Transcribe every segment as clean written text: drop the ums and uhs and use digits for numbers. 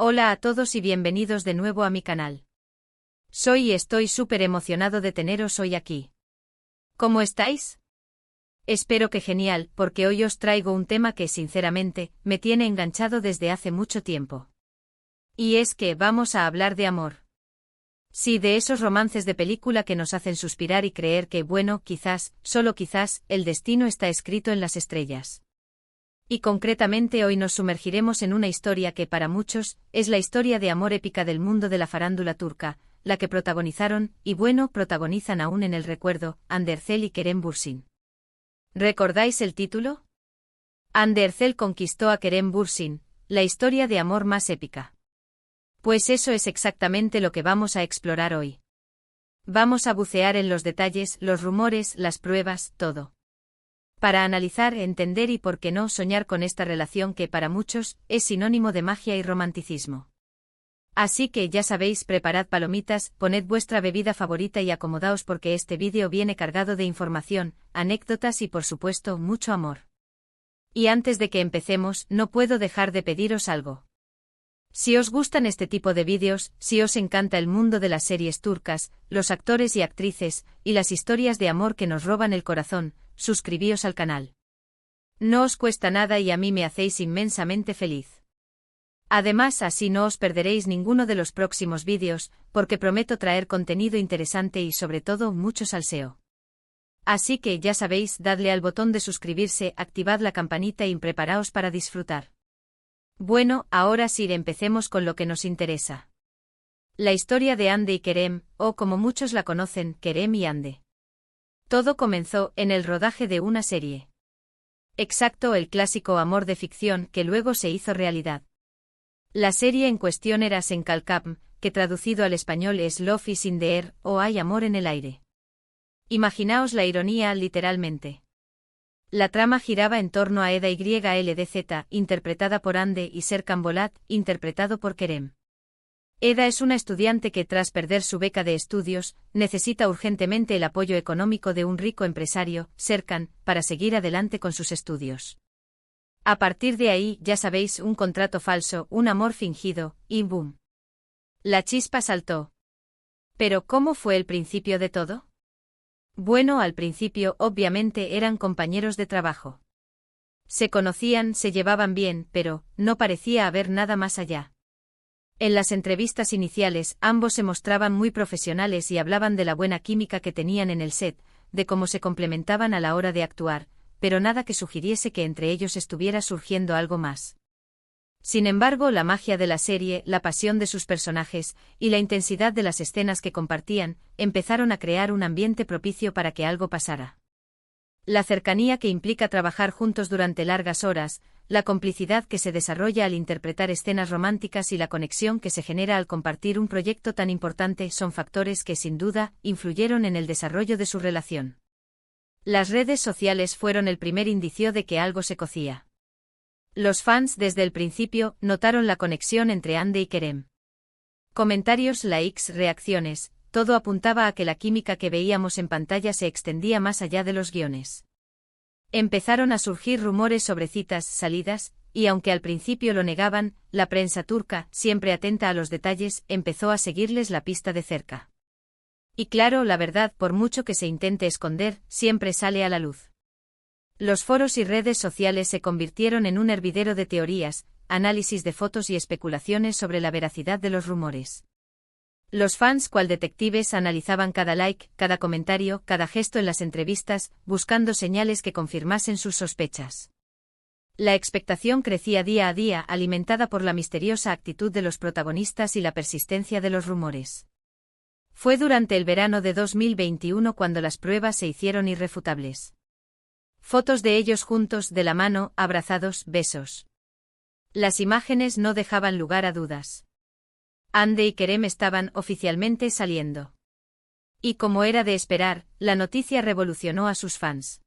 Hola a todos y bienvenidos de nuevo a mi canal. Soy y estoy súper emocionado de teneros hoy aquí. ¿Cómo estáis? Espero que genial, porque hoy os traigo un tema que, sinceramente, me tiene enganchado desde hace mucho tiempo. Y es que vamos a hablar de amor. Sí, de esos romances de película que nos hacen suspirar y creer que, bueno, quizás, solo quizás, el destino está escrito en las estrellas. Y concretamente hoy nos sumergiremos en una historia que para muchos es la historia de amor épica del mundo de la farándula turca, la que protagonizaron, y bueno, protagonizan aún en el recuerdo, Hande Erçel y Kerem Bürsin. ¿Recordáis el título? Hande Erçel conquistó a Kerem Bürsin, la historia de amor más épica. Pues eso es exactamente lo que vamos a explorar hoy. Vamos a bucear en los detalles, los rumores, las pruebas, todo. Para analizar, entender y por qué no soñar con esta relación que para muchos es sinónimo de magia y romanticismo. Así que ya sabéis, preparad palomitas, poned vuestra bebida favorita y acomodaos porque este vídeo viene cargado de información, anécdotas y por supuesto mucho amor. Y antes de que empecemos, no puedo dejar de pediros algo. Si os gustan este tipo de vídeos, si os encanta el mundo de las series turcas, los actores y actrices, y las historias de amor que nos roban el corazón, suscribíos al canal. No os cuesta nada y a mí me hacéis inmensamente feliz. Además, así no os perderéis ninguno de los próximos vídeos, porque prometo traer contenido interesante y sobre todo mucho salseo. Así que ya sabéis, dadle al botón de suscribirse, activad la campanita y preparaos para disfrutar. Bueno, ahora sí empecemos con lo que nos interesa. La historia de Hande y Kerem, o como muchos la conocen, Kerem y Hande. Todo comenzó en el rodaje de una serie. Exacto, el clásico amor de ficción que luego se hizo realidad. La serie en cuestión era Sen Kalkam, que traducido al español es Love is in the air, o Hay amor en el aire. Imaginaos la ironía literalmente. La trama giraba en torno a Eda YLDZ, interpretada por Hande, y Serkan Bolat, interpretado por Kerem. Eda es una estudiante que tras perder su beca de estudios, necesita urgentemente el apoyo económico de un rico empresario, Serkan, para seguir adelante con sus estudios. A partir de ahí, ya sabéis, un contrato falso, un amor fingido, y boom. La chispa saltó. Pero ¿cómo fue el principio de todo? Bueno, al principio, obviamente, eran compañeros de trabajo. Se conocían, se llevaban bien, pero no parecía haber nada más allá. En las entrevistas iniciales, ambos se mostraban muy profesionales y hablaban de la buena química que tenían en el set, de cómo se complementaban a la hora de actuar, pero nada que sugiriese que entre ellos estuviera surgiendo algo más. Sin embargo, la magia de la serie, la pasión de sus personajes, y la intensidad de las escenas que compartían, empezaron a crear un ambiente propicio para que algo pasara. La cercanía que implica trabajar juntos durante largas horas, la complicidad que se desarrolla al interpretar escenas románticas y la conexión que se genera al compartir un proyecto tan importante son factores que, sin duda, influyeron en el desarrollo de su relación. Las redes sociales fueron el primer indicio de que algo se cocía. Los fans desde el principio notaron la conexión entre Hande y Kerem. Comentarios, likes, reacciones, todo apuntaba a que la química que veíamos en pantalla se extendía más allá de los guiones. Empezaron a surgir rumores sobre citas, salidas, y aunque al principio lo negaban, la prensa turca, siempre atenta a los detalles, empezó a seguirles la pista de cerca. Y claro, la verdad, por mucho que se intente esconder, siempre sale a la luz. Los foros y redes sociales se convirtieron en un hervidero de teorías, análisis de fotos y especulaciones sobre la veracidad de los rumores. Los fans, cual detectives, analizaban cada like, cada comentario, cada gesto en las entrevistas, buscando señales que confirmasen sus sospechas. La expectación crecía día a día, alimentada por la misteriosa actitud de los protagonistas y la persistencia de los rumores. Fue durante el verano de 2021 cuando las pruebas se hicieron irrefutables. Fotos de ellos juntos, de la mano, abrazados, besos. Las imágenes no dejaban lugar a dudas. Hande y Kerem estaban oficialmente saliendo. Y como era de esperar, la noticia revolucionó a sus fans.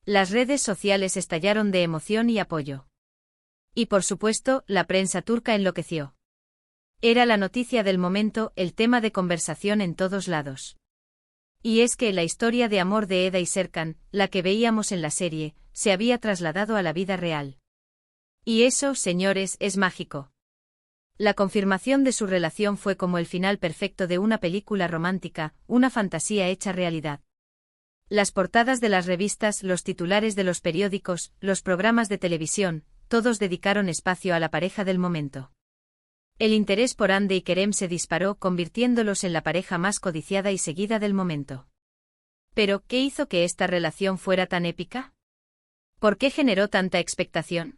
Las redes sociales estallaron de emoción y apoyo. Y por supuesto, la prensa turca enloqueció. Era la noticia del momento, el tema de conversación en todos lados. Y es que la historia de amor de Eda y Serkan, la que veíamos en la serie, se había trasladado a la vida real. Y eso, señores, es mágico. La confirmación de su relación fue como el final perfecto de una película romántica, una fantasía hecha realidad. Las portadas de las revistas, los titulares de los periódicos, los programas de televisión, todos dedicaron espacio a la pareja del momento. El interés por Hande y Kerem se disparó, convirtiéndolos en la pareja más codiciada y seguida del momento. Pero, ¿qué hizo que esta relación fuera tan épica? ¿Por qué generó tanta expectación?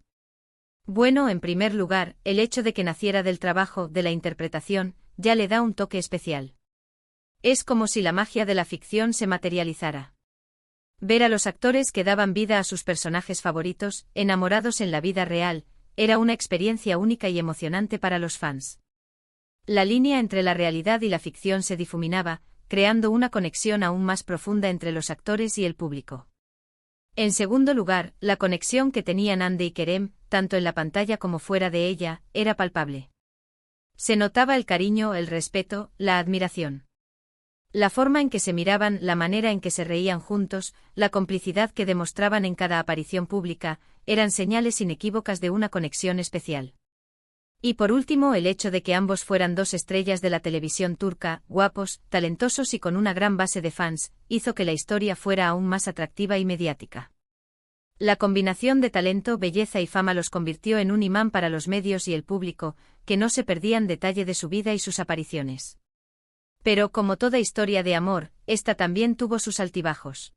Bueno, en primer lugar, el hecho de que naciera del trabajo, de la interpretación, ya le da un toque especial. Es como si la magia de la ficción se materializara. Ver a los actores que daban vida a sus personajes favoritos, enamorados en la vida real, era una experiencia única y emocionante para los fans. La línea entre la realidad y la ficción se difuminaba, creando una conexión aún más profunda entre los actores y el público. En segundo lugar, la conexión que tenían Hande y Kerem, tanto en la pantalla como fuera de ella, era palpable. Se notaba el cariño, el respeto, la admiración. La forma en que se miraban, la manera en que se reían juntos, la complicidad que demostraban en cada aparición pública, eran señales inequívocas de una conexión especial. Y por último, el hecho de que ambos fueran dos estrellas de la televisión turca, guapos, talentosos y con una gran base de fans, hizo que la historia fuera aún más atractiva y mediática. La combinación de talento, belleza y fama los convirtió en un imán para los medios y el público, que no se perdían detalle de su vida y sus apariciones. Pero, como toda historia de amor, esta también tuvo sus altibajos.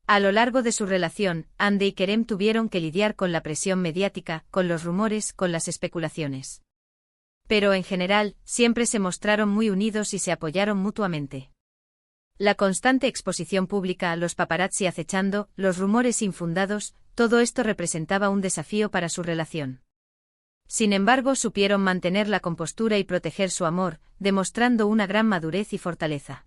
A lo largo de su relación, Hande y Kerem tuvieron que lidiar con la presión mediática, con los rumores, con las especulaciones. Pero en general, siempre se mostraron muy unidos y se apoyaron mutuamente. La constante exposición pública, los paparazzi acechando, los rumores infundados, todo esto representaba un desafío para su relación. Sin embargo, supieron mantener la compostura y proteger su amor, demostrando una gran madurez y fortaleza.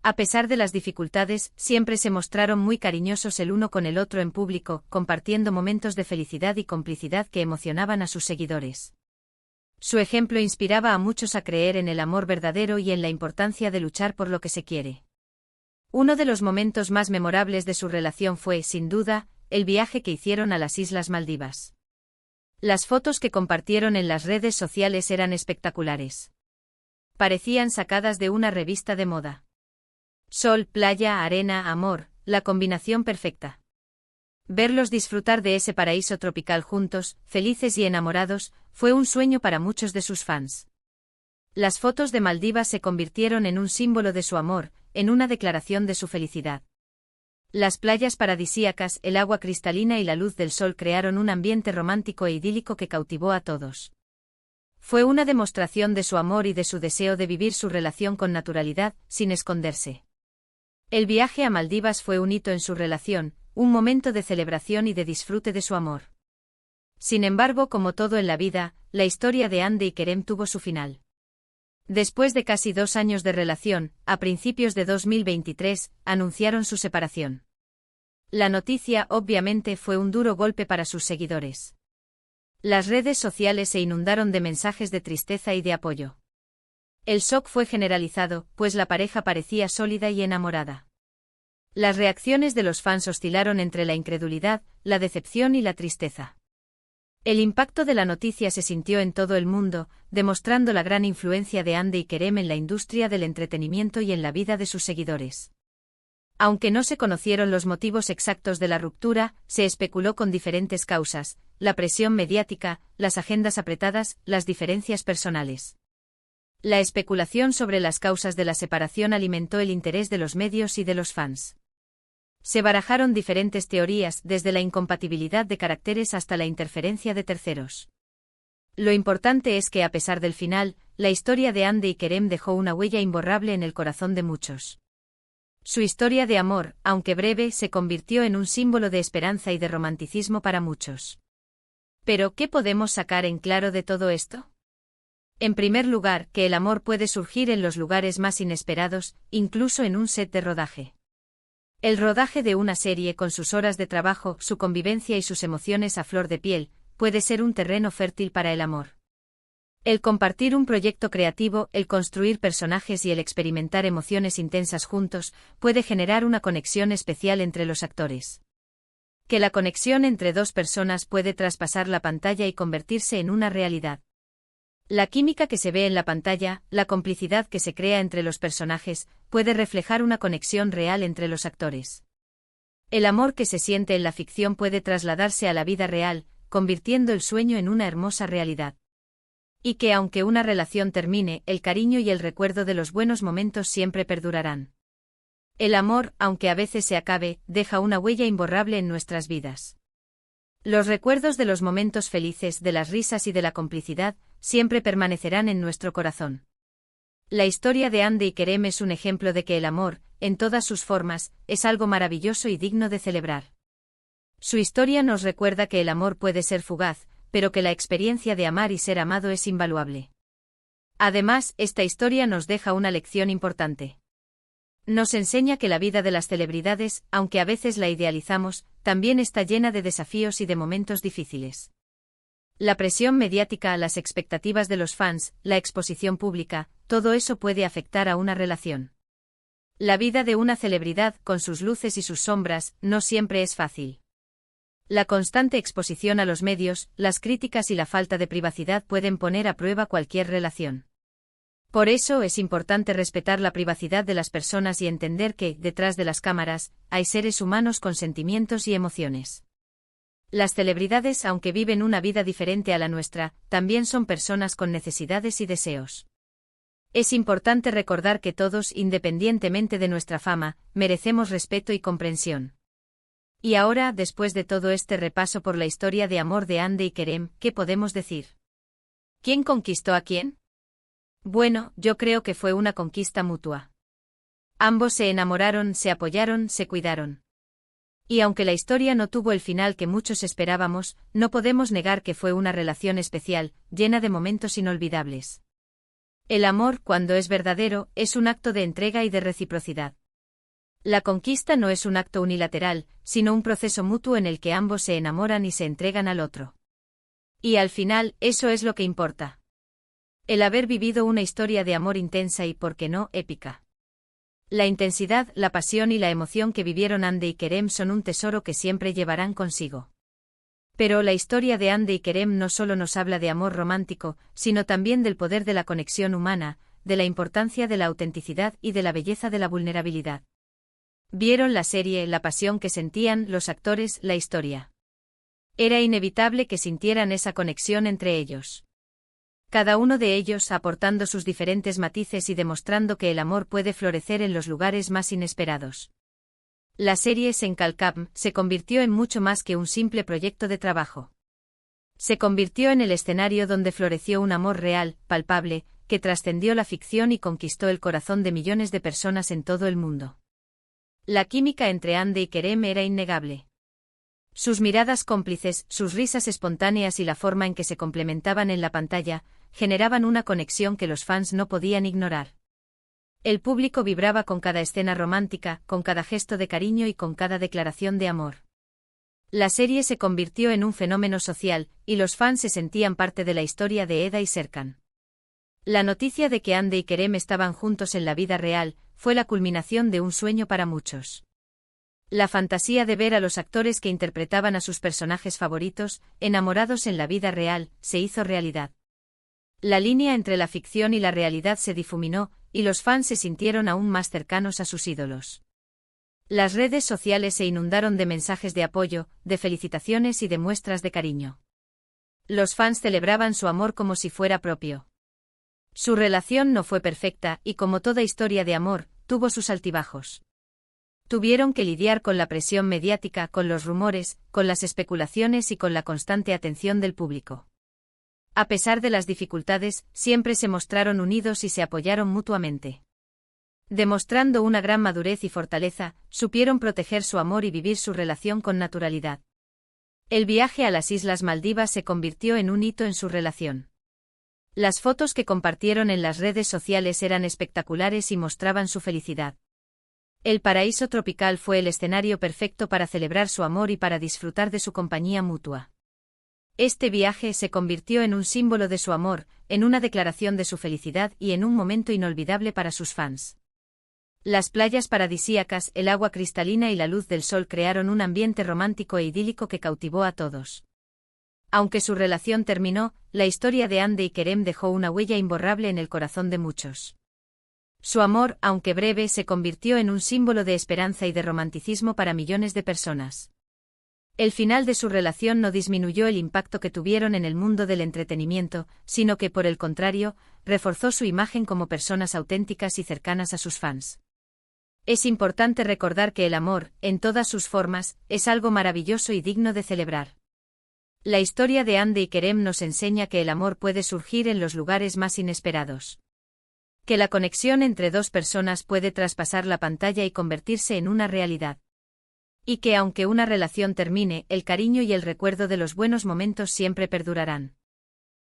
A pesar de las dificultades, siempre se mostraron muy cariñosos el uno con el otro en público, compartiendo momentos de felicidad y complicidad que emocionaban a sus seguidores. Su ejemplo inspiraba a muchos a creer en el amor verdadero y en la importancia de luchar por lo que se quiere. Uno de los momentos más memorables de su relación fue, sin duda, el viaje que hicieron a las Islas Maldivas. Las fotos que compartieron en las redes sociales eran espectaculares. Parecían sacadas de una revista de moda. Sol, playa, arena, amor, la combinación perfecta. Verlos disfrutar de ese paraíso tropical juntos, felices y enamorados, fue un sueño para muchos de sus fans. Las fotos de Maldivas se convirtieron en un símbolo de su amor, en una declaración de su felicidad. Las playas paradisíacas, el agua cristalina y la luz del sol crearon un ambiente romántico e idílico que cautivó a todos. Fue una demostración de su amor y de su deseo de vivir su relación con naturalidad, sin esconderse. El viaje a Maldivas fue un hito en su relación, un momento de celebración y de disfrute de su amor. Sin embargo, como todo en la vida, la historia de Hande y Kerem tuvo su final. Después de casi 2 años de relación, a principios de 2023, anunciaron su separación. La noticia, obviamente, fue un duro golpe para sus seguidores. Las redes sociales se inundaron de mensajes de tristeza y de apoyo. El shock fue generalizado, pues la pareja parecía sólida y enamorada. Las reacciones de los fans oscilaron entre la incredulidad, la decepción y la tristeza. El impacto de la noticia se sintió en todo el mundo, demostrando la gran influencia de Hande y Kerem en la industria del entretenimiento y en la vida de sus seguidores. Aunque no se conocieron los motivos exactos de la ruptura, se especuló con diferentes causas: la presión mediática, las agendas apretadas, las diferencias personales. La especulación sobre las causas de la separación alimentó el interés de los medios y de los fans. Se barajaron diferentes teorías, desde la incompatibilidad de caracteres hasta la interferencia de terceros. Lo importante es que, a pesar del final, la historia de Hande y Kerem dejó una huella imborrable en el corazón de muchos. Su historia de amor, aunque breve, se convirtió en un símbolo de esperanza y de romanticismo para muchos. Pero, ¿qué podemos sacar en claro de todo esto? En primer lugar, que el amor puede surgir en los lugares más inesperados, incluso en un set de rodaje. El rodaje de una serie, con sus horas de trabajo, su convivencia y sus emociones a flor de piel, puede ser un terreno fértil para el amor. El compartir un proyecto creativo, el construir personajes y el experimentar emociones intensas juntos, puede generar una conexión especial entre los actores. Que la conexión entre dos personas puede traspasar la pantalla y convertirse en una realidad. La química que se ve en la pantalla, la complicidad que se crea entre los personajes, puede reflejar una conexión real entre los actores. El amor que se siente en la ficción puede trasladarse a la vida real, convirtiendo el sueño en una hermosa realidad. Y que aunque una relación termine, el cariño y el recuerdo de los buenos momentos siempre perdurarán. El amor, aunque a veces se acabe, deja una huella imborrable en nuestras vidas. Los recuerdos de los momentos felices, de las risas y de la complicidad, siempre permanecerán en nuestro corazón. La historia de Hande y Kerem es un ejemplo de que el amor, en todas sus formas, es algo maravilloso y digno de celebrar. Su historia nos recuerda que el amor puede ser fugaz, pero que la experiencia de amar y ser amado es invaluable. Además, esta historia nos deja una lección importante. Nos enseña que la vida de las celebridades, aunque a veces la idealizamos, también está llena de desafíos y de momentos difíciles. La presión mediática, las expectativas de los fans, la exposición pública, todo eso puede afectar a una relación. La vida de una celebridad, con sus luces y sus sombras, no siempre es fácil. La constante exposición a los medios, las críticas y la falta de privacidad pueden poner a prueba cualquier relación. Por eso es importante respetar la privacidad de las personas y entender que, detrás de las cámaras, hay seres humanos con sentimientos y emociones. Las celebridades, aunque viven una vida diferente a la nuestra, también son personas con necesidades y deseos. Es importante recordar que todos, independientemente de nuestra fama, merecemos respeto y comprensión. Y ahora, después de todo este repaso por la historia de amor de Hande y Kerem, ¿qué podemos decir? ¿Quién conquistó a quién? Bueno, yo creo que fue una conquista mutua. Ambos se enamoraron, se apoyaron, se cuidaron. Y aunque la historia no tuvo el final que muchos esperábamos, no podemos negar que fue una relación especial, llena de momentos inolvidables. El amor, cuando es verdadero, es un acto de entrega y de reciprocidad. La conquista no es un acto unilateral, sino un proceso mutuo en el que ambos se enamoran y se entregan al otro. Y al final, eso es lo que importa. El haber vivido una historia de amor intensa y, por qué no, épica. La intensidad, la pasión y la emoción que vivieron Hande y Kerem son un tesoro que siempre llevarán consigo. Pero la historia de Hande y Kerem no solo nos habla de amor romántico, sino también del poder de la conexión humana, de la importancia de la autenticidad y de la belleza de la vulnerabilidad. Vieron la serie, la pasión que sentían los actores, la historia. Era inevitable que sintieran esa conexión entre ellos. Cada uno de ellos aportando sus diferentes matices y demostrando que el amor puede florecer en los lugares más inesperados. La serie Senkalkam se convirtió en mucho más que un simple proyecto de trabajo. Se convirtió en el escenario donde floreció un amor real, palpable, que trascendió la ficción y conquistó el corazón de millones de personas en todo el mundo. La química entre Hande y Kerem era innegable. Sus miradas cómplices, sus risas espontáneas y la forma en que se complementaban en la pantalla, generaban una conexión que los fans no podían ignorar. El público vibraba con cada escena romántica, con cada gesto de cariño y con cada declaración de amor. La serie se convirtió en un fenómeno social, y los fans se sentían parte de la historia de Eda y Serkan. La noticia de que Hande y Kerem estaban juntos en la vida real, fue la culminación de un sueño para muchos. La fantasía de ver a los actores que interpretaban a sus personajes favoritos, enamorados en la vida real, se hizo realidad. La línea entre la ficción y la realidad se difuminó, y los fans se sintieron aún más cercanos a sus ídolos. Las redes sociales se inundaron de mensajes de apoyo, de felicitaciones y de muestras de cariño. Los fans celebraban su amor como si fuera propio. Su relación no fue perfecta, y como toda historia de amor, tuvo sus altibajos. Tuvieron que lidiar con la presión mediática, con los rumores, con las especulaciones y con la constante atención del público. A pesar de las dificultades, siempre se mostraron unidos y se apoyaron mutuamente. Demostrando una gran madurez y fortaleza, supieron proteger su amor y vivir su relación con naturalidad. El viaje a las Islas Maldivas se convirtió en un hito en su relación. Las fotos que compartieron en las redes sociales eran espectaculares y mostraban su felicidad. El paraíso tropical fue el escenario perfecto para celebrar su amor y para disfrutar de su compañía mutua. Este viaje se convirtió en un símbolo de su amor, en una declaración de su felicidad y en un momento inolvidable para sus fans. Las playas paradisíacas, el agua cristalina y la luz del sol crearon un ambiente romántico e idílico que cautivó a todos. Aunque su relación terminó, la historia de Hande y Kerem dejó una huella imborrable en el corazón de muchos. Su amor, aunque breve, se convirtió en un símbolo de esperanza y de romanticismo para millones de personas. El final de su relación no disminuyó el impacto que tuvieron en el mundo del entretenimiento, sino que, por el contrario, reforzó su imagen como personas auténticas y cercanas a sus fans. Es importante recordar que el amor, en todas sus formas, es algo maravilloso y digno de celebrar. La historia de Hande y Kerem nos enseña que el amor puede surgir en los lugares más inesperados. Que la conexión entre dos personas puede traspasar la pantalla y convertirse en una realidad. Y que aunque una relación termine, el cariño y el recuerdo de los buenos momentos siempre perdurarán.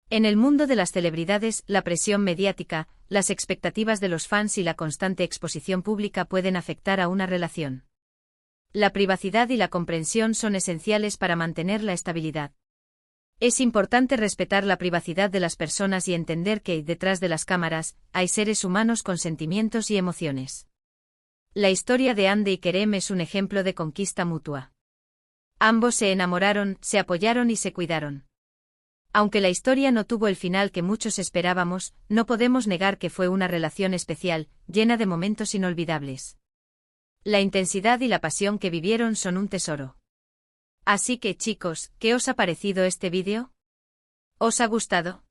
En el mundo de las celebridades, la presión mediática, las expectativas de los fans y la constante exposición pública pueden afectar a una relación. La privacidad y la comprensión son esenciales para mantener la estabilidad. Es importante respetar la privacidad de las personas y entender que, detrás de las cámaras, hay seres humanos con sentimientos y emociones. La historia de Hande y Kerem es un ejemplo de conquista mutua. Ambos se enamoraron, se apoyaron y se cuidaron. Aunque la historia no tuvo el final que muchos esperábamos, no podemos negar que fue una relación especial, llena de momentos inolvidables. La intensidad y la pasión que vivieron son un tesoro. Así que, chicos, ¿qué os ha parecido este vídeo? ¿Os ha gustado?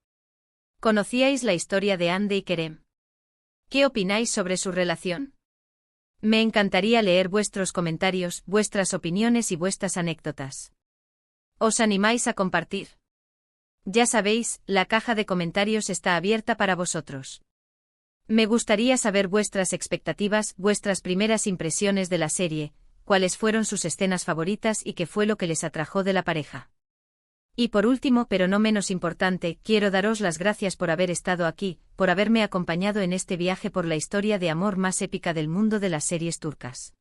¿Conocíais la historia de Hande y Kerem? ¿Qué opináis sobre su relación? Me encantaría leer vuestros comentarios, vuestras opiniones y vuestras anécdotas. ¿Os animáis a compartir? Ya sabéis, la caja de comentarios está abierta para vosotros. Me gustaría saber vuestras expectativas, vuestras primeras impresiones de la serie, cuáles fueron sus escenas favoritas y qué fue lo que les atrajo de la pareja. Y por último, pero no menos importante, quiero daros las gracias por haber estado aquí, por haberme acompañado en este viaje por la historia de amor más épica del mundo de las series turcas.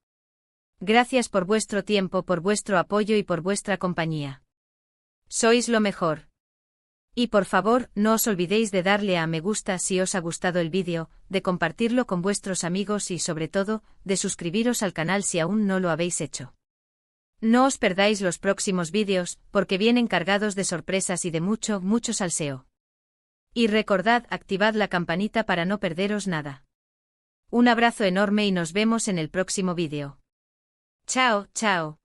Gracias por vuestro tiempo, por vuestro apoyo y por vuestra compañía. Sois lo mejor. Y por favor, no os olvidéis de darle a me gusta si os ha gustado el vídeo, de compartirlo con vuestros amigos y sobre todo, de suscribiros al canal si aún no lo habéis hecho. No os perdáis los próximos vídeos, porque vienen cargados de sorpresas y de mucho salseo. Y recordad, activad la campanita para no perderos nada. Un abrazo enorme y nos vemos en el próximo vídeo. Chao, chao.